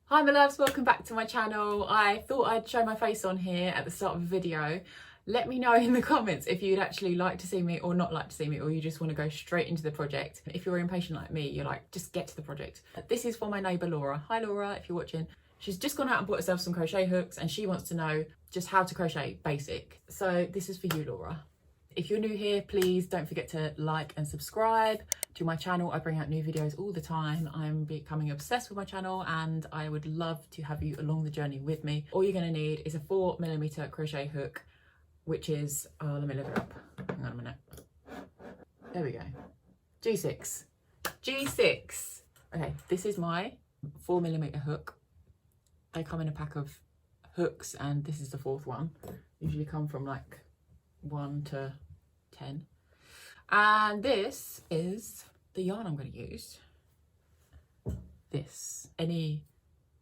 Hi my loves, welcome back to my channel. I thought I'd show my face on here at the start of the video. Let me know in the comments if you'd actually like to see me or not like to see me, or you just want to go straight into the project. If you're impatient like me, you're like, just get to the project. This is for my neighbour Laura. Hi Laura, if you're watching. She's just gone out and bought herself some crochet hooks and she wants to know just how to crochet basic. So this is for you, Laura. If you're new here, please don't forget to like and subscribe to my channel. I bring out new videos all the time. I'm becoming obsessed with my channel and I would love to have you along the journey with me. All you're going to need is a 4mm crochet hook, which is, let me look it up. Hang on a minute. There we go. G6. G6. Okay, this is my 4mm hook. They come in a pack of hooks and this is the fourth one. Usually come from like 1 to 10. And this is the yarn I'm going to use. This, any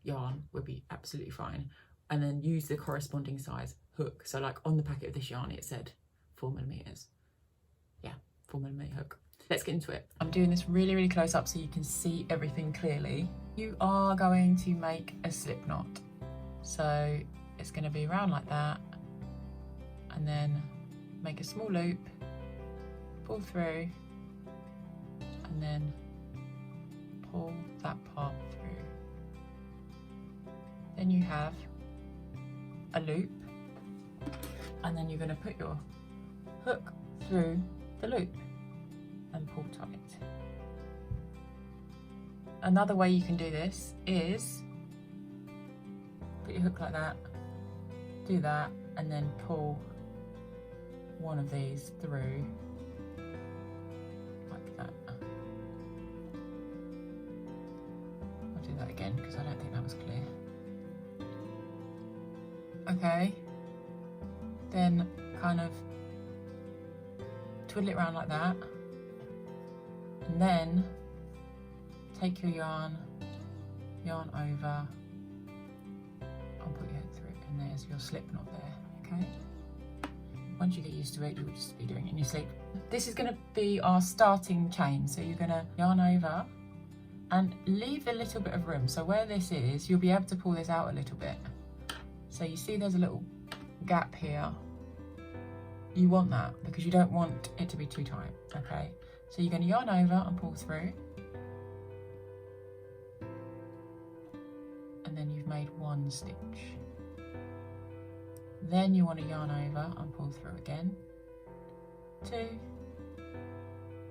yarn would be absolutely fine. And then use the corresponding size hook. So like on the packet of this yarn, it said 4mm. Yeah, 4mm hook. Let's get into it. I'm doing this really, really close up so you can see everything clearly. You are going to make a slip knot. So it's going to be around like that. And then make a small loop, pull through, and then pull that part through. Then you have a loop, and then you're going to put your hook through the loop and pull tight. Another way you can do this is put your hook like that, do that, and then pull one of these through like that. I'll do that again because I don't think that was clear. Okay, then kind of twiddle it around like that, and then take your yarn over and put your hook through, and there's your slip knot there. Okay, once you get used to it, you'll just be doing it in your sleep. This is going to be our starting chain. So you're going to yarn over and leave a little bit of room. So where this is, you'll be able to pull this out a little bit. So you see there's a little gap here. You want that because you don't want it to be too tight, okay? So you're going to yarn over and pull through. And then you've made one stitch. Then you want to yarn over and pull through again. 2,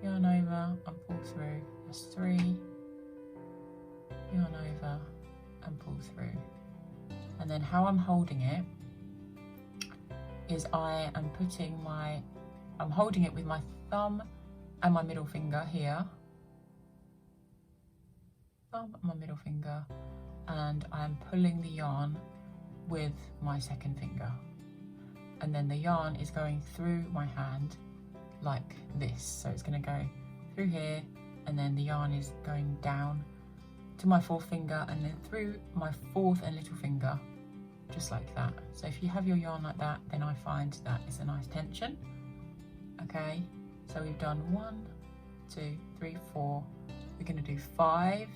yarn over and pull through. That's 3, yarn over and pull through. And then how I'm holding it is I'm holding it with my thumb and my middle finger here. Thumb and my middle finger, and I'm pulling the yarn with my second finger, and then the yarn is going through my hand like this. So it's going to go through here, and then the yarn is going down to my fourth finger and then through my fourth and little finger, just like that. So if you have your yarn like that, then I find that it's a nice tension. Okay, so we've done 1, 2, 3, 4. We're going to do 5,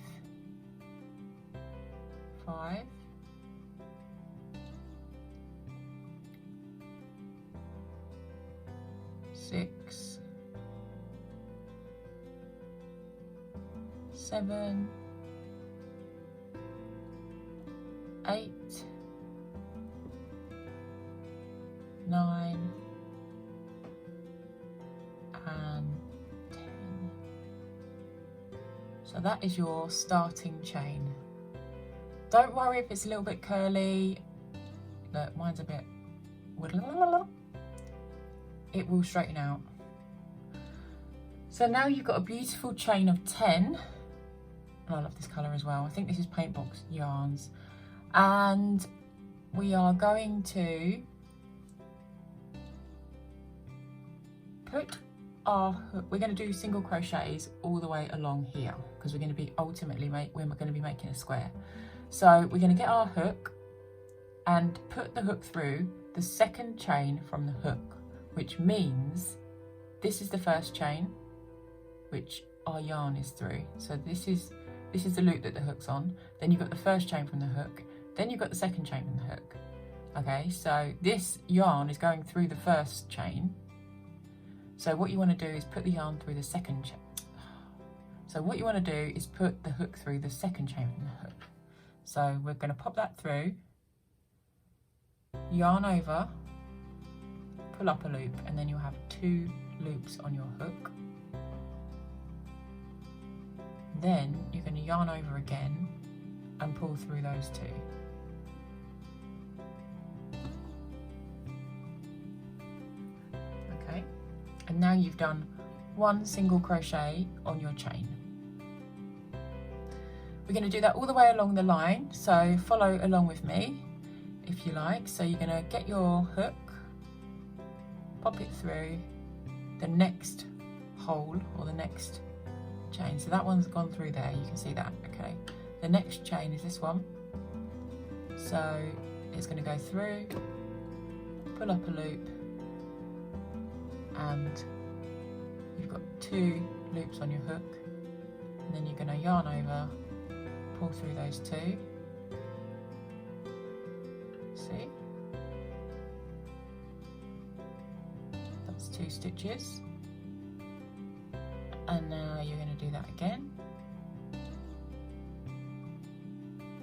6, 7, 8, 9, and 10. So that is your starting chain. Don't worry if it's a little bit curly. Look, mine's a bit, it will straighten out. So now you've got a beautiful chain of 10. And I love this colour as well. I think this is paint box yarns. And we are going to put our hook, we're going to do single crochets all the way along here because we're going to be making a square. So we're going to get our hook and put the hook through the second chain from the hook, which means this is the first chain which our yarn is through. So this is this is the loop that the hook's on, then you've got the first chain from the hook, then you've got the second chain from the hook. Okay, so this yarn is going through the first chain. So what you want to do is put the yarn through the second chain. So what you want to do is put the hook through the second chain from the hook. So we're going to pop that through, yarn over, pull up a loop, and then you'll have 2 loops on your hook. Then you're going to yarn over again and pull through those 2. Okay, and now you've done 1 single crochet on your chain. We're going to do that all the way along the line, so follow along with me if you like. So you're going to get your hook, pop it through the next hole or the next chain. So that one's gone through there, you can see that. Okay, the next chain is this one, so it's going to go through, pull up a loop, and you've got 2 loops on your hook, and then you're going to yarn over, pull through those 2. See, that's 2 stitches. And now you're going to do that again.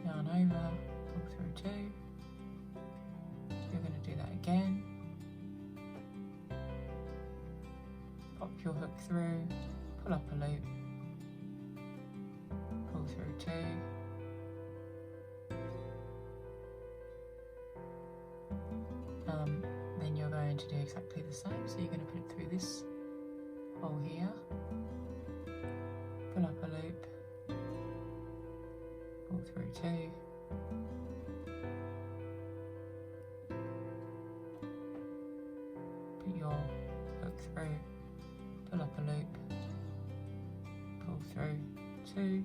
Yarn over, pull through 2. You're going to do that again. Pop your hook through, pull up a loop, pull through 2. Then you're going to do exactly the same. So you're going to put it through this hole here. Pull up a loop, pull through 2, put your hook through, pull up a loop, pull through 2,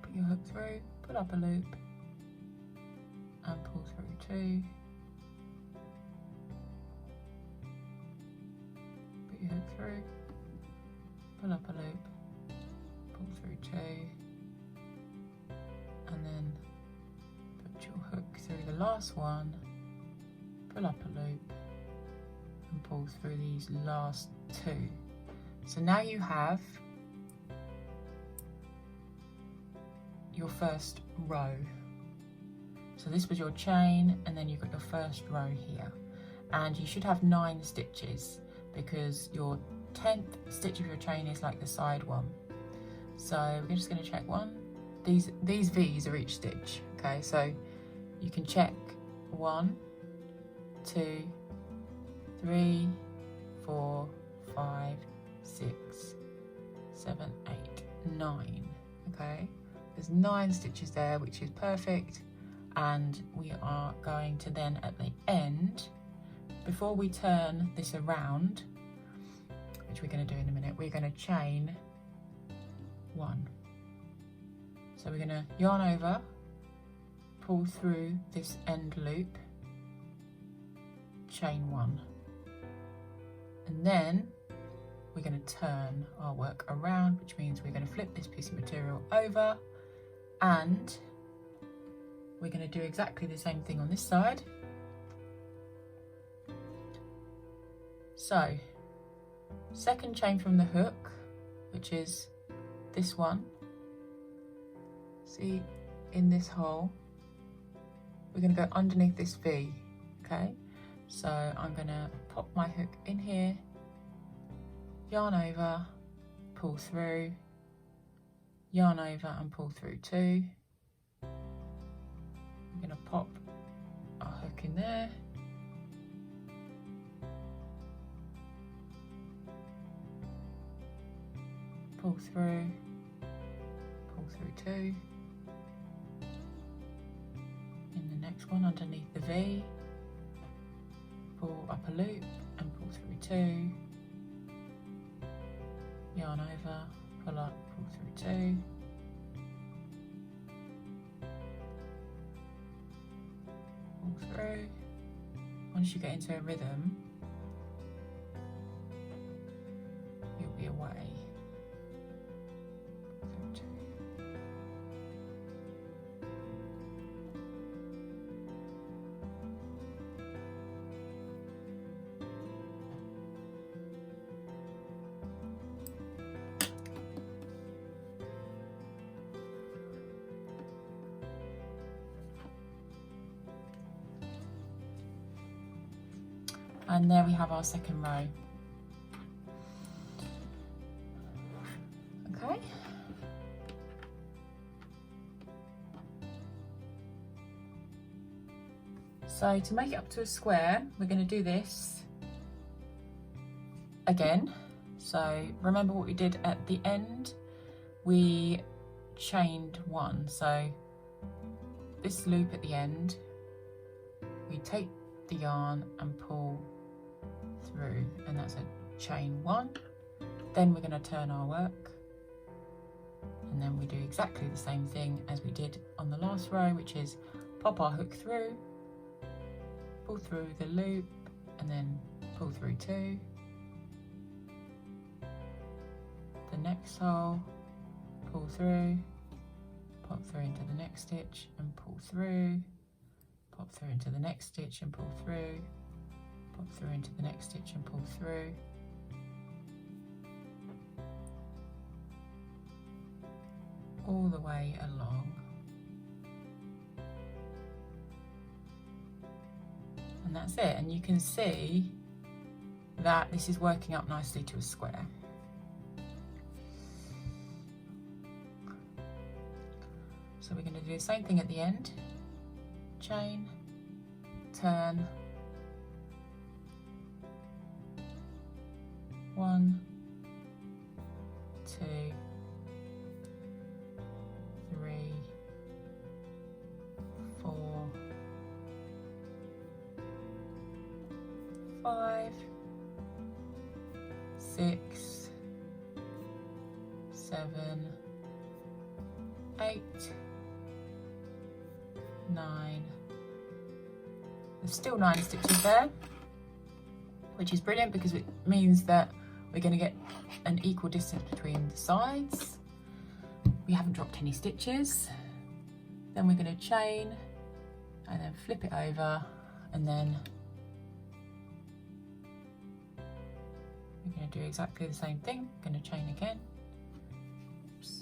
put your hook through, pull up a loop, and pull through 2. Put your hook through, pull up a loop, pull through 2, and then put your hook through the last one, pull up a loop, and pull through these last 2. So now you have your first row. So this was your chain, and then you've got your first row here, and you should have 9 stitches because your 10th stitch of your chain is like the side one. So we're just going to check one. These V's are each stitch. Okay, so you can check 1, 2, 3, 4, 5, 6, 7, 8, 9. Okay, there's 9 stitches there, which is perfect. And we are going to then at the end, before we turn this around, which we're going to do in a minute, we're going to chain 1. So we're going to yarn over, pull through this end loop, chain 1, and then we're going to turn our work around, which means we're going to flip this piece of material over, and we're going to do exactly the same thing on this side. So, second chain from the hook, which is this one. See, in this hole, we're going to go underneath this V, okay? So I'm going to pop my hook in here, yarn over, pull through, yarn over and pull through 2. I'm going to pop our hook in there, pull through 2. In the next one underneath the V, pull up a loop and pull through 2, yarn over, pull up, pull through 2, pull through. Once you get into a rhythm, you'll be away. And there we have our second row. Okay. So to make it up to a square, we're going to do this again. So remember what we did at the end? We chained one. So this loop at the end, we take the yarn and pull through, and that's a chain one. Then we're going to turn our work, and then we do exactly the same thing as we did on the last row, which is pop our hook through, pull through the loop, and then pull through two, the next hole, pull through, pop through into the next stitch and pull through, pop through into the next stitch and pull through, pop through into the next stitch and pull through. All the way along. And that's it. And you can see that this is working up nicely to a square. So we're going to do the same thing at the end. Chain, turn, one, two, three, four, five, six, seven, 8, 9. There's still 9 stitches there, which is brilliant because it means that we're going to get an equal distance between the sides. We haven't dropped any stitches. Then we're going to chain and then flip it over, and then we're going to do exactly the same thing. Going to chain again. Oops.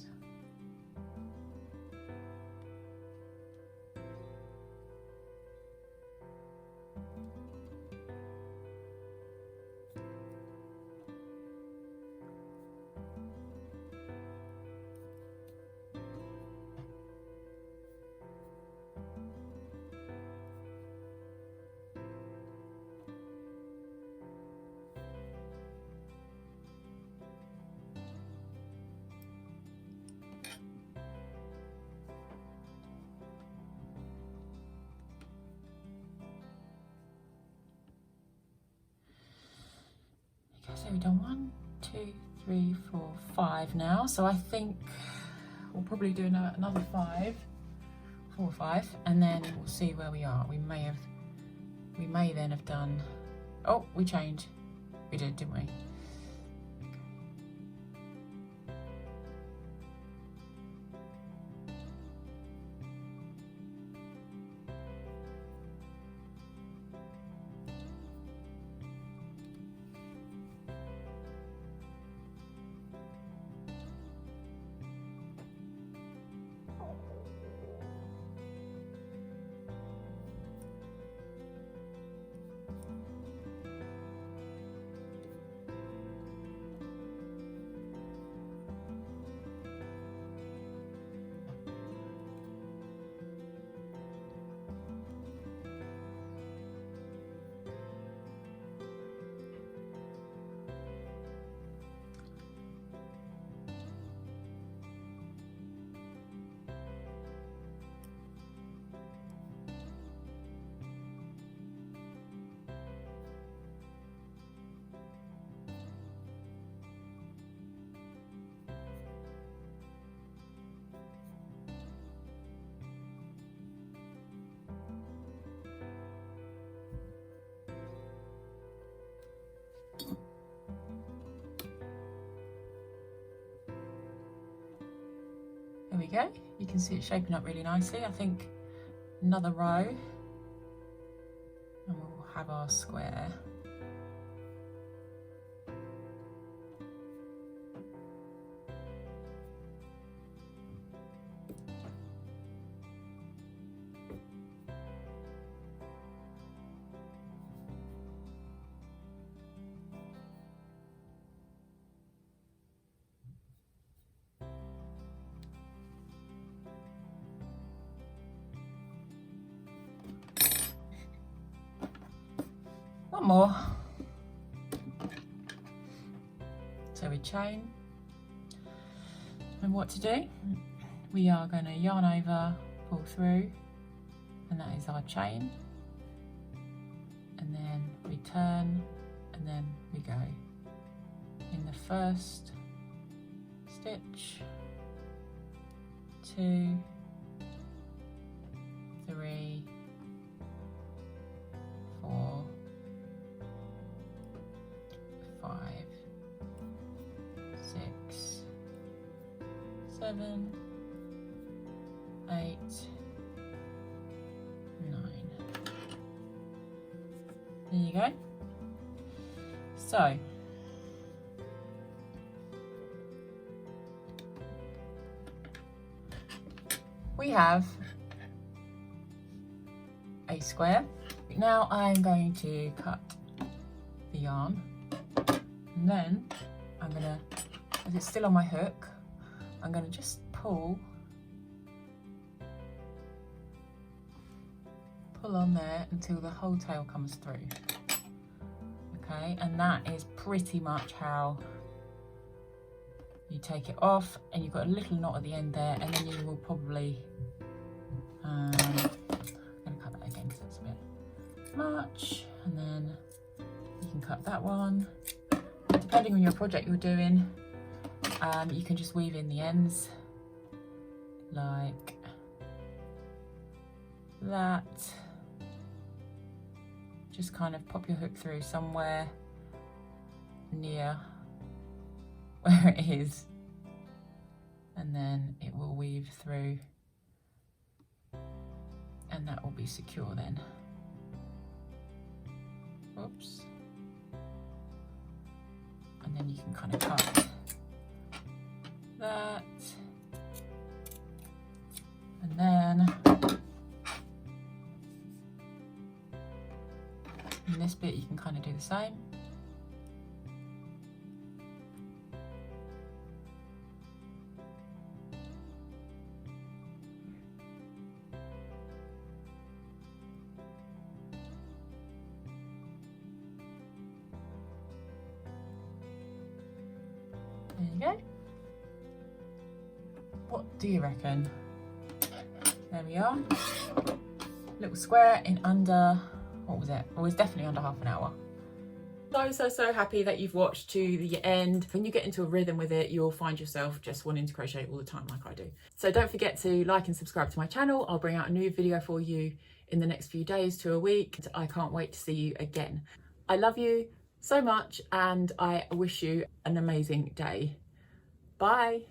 So we've done 1, 2, 3, 4, 5 now. So I think we'll probably do another 5, 4 or 5, and then we'll see where we are. We may then have done. Oh, we chained. We did, didn't we? we go. You can see it shaping up really nicely. I think another row and we'll have our square. One more. So we chain. And what to do? We are going to yarn over, pull through, and that is our chain. And then we turn, and then we go in the first stitch, 2, 3, 4, 5, 6, 7, 8, 9. There you go. So we have a square. Now I'm going to cut the yarn, and then I'm gonna, as it's still on my hook, I'm gonna just pull on there until the whole tail comes through. Okay, and that is pretty much how you take it off, and you've got a little knot at the end there, and then you will probably I'm going to cut that again because it's a bit much, and then you can cut that one. Depending on your project you're doing, you can just weave in the ends like that. Just kind of pop your hook through somewhere near where it is, and then it will weave through, and that will be secure then. Oops. And then you can kind of cut that, and then in this bit you can kind of do the same. There you go. What do you reckon? There we are. Little square in under, what was it? Well, it was definitely under half an hour. So happy that you've watched to the end. When you get into a rhythm with it, you'll find yourself just wanting to crochet all the time like I do. So don't forget to like and subscribe to my channel. I'll bring out a new video for you in the next few days to a week. I can't wait to see you again. I love you so much, and I wish you an amazing day. Bye.